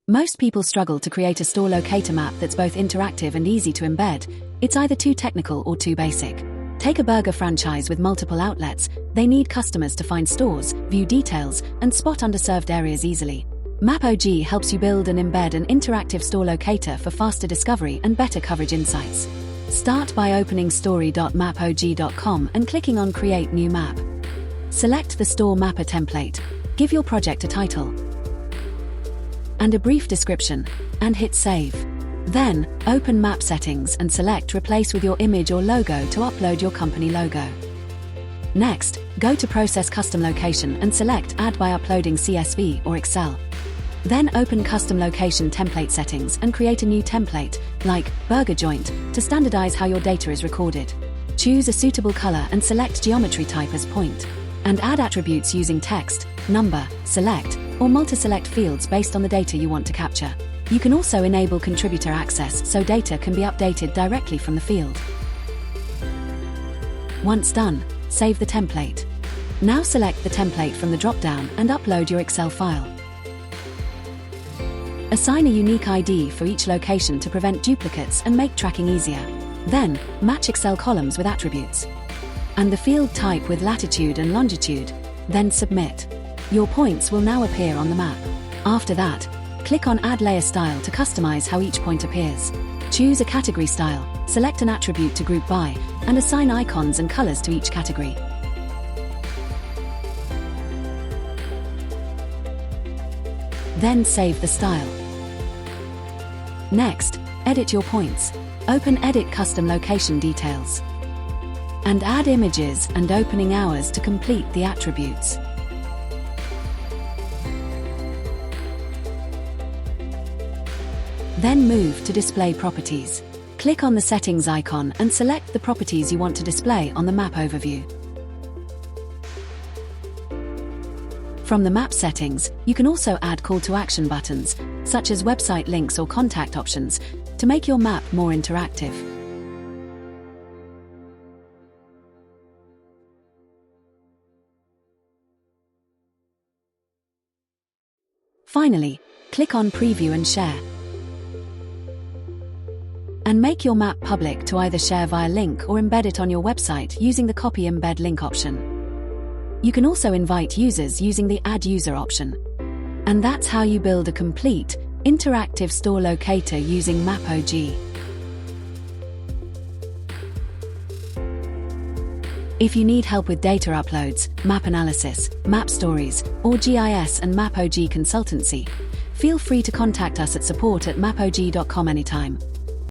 Most people struggle to create a store locator map that's both interactive and easy to embed. It's either too technical or too basic. Take a burger franchise with multiple outlets. They need customers to find stores, view details, and spot underserved areas easily. MAPOG helps you build and embed an interactive store locator for faster discovery and better coverage insights. Start by opening story.mapog.com and clicking on Create New Map. Select the Store Mapper template. Give your project a title and a brief description, and hit Save. Then, open Map Settings and select Replace with your image or logo to upload your company logo. Next, go to Process Custom Location and select Add by uploading CSV or Excel. Then open Custom Location Template Settings and create a new template, like Burger Joint, to standardize how your data is recorded. Choose a suitable color and select Geometry Type as Point. And add attributes using text, number, select, or multi-select fields based on the data you want to capture. You can also enable contributor access so data can be updated directly from the field. Once done, save the template. Now select the template from the drop-down and upload your Excel file. Assign a unique ID for each location to prevent duplicates and make tracking easier. Then, match Excel columns with attributes and the field type with latitude and longitude. Then submit. Your points will now appear on the map. After that, click on Add Layer Style to customize how each point appears. Choose a category style, select an attribute to group by, and assign icons and colors to each category. Then save the style. Next, edit your points. Open Edit Custom Location Details. And add images and opening hours to complete the attributes. Then move to Display Properties. Click on the Settings icon and select the properties you want to display on the map overview. From the map settings, you can also add call to action buttons, such as website links or contact options, to make your map more interactive. Finally, click on Preview and Share. And make your map public to either share via link or embed it on your website using the Copy Embed Link option. You can also invite users using the Add User option. And that's how you build a complete, interactive store locator using MAPOG. If you need help with data uploads, map analysis, map stories, or GIS and MAPOG consultancy, feel free to contact us at support@mapog.com anytime.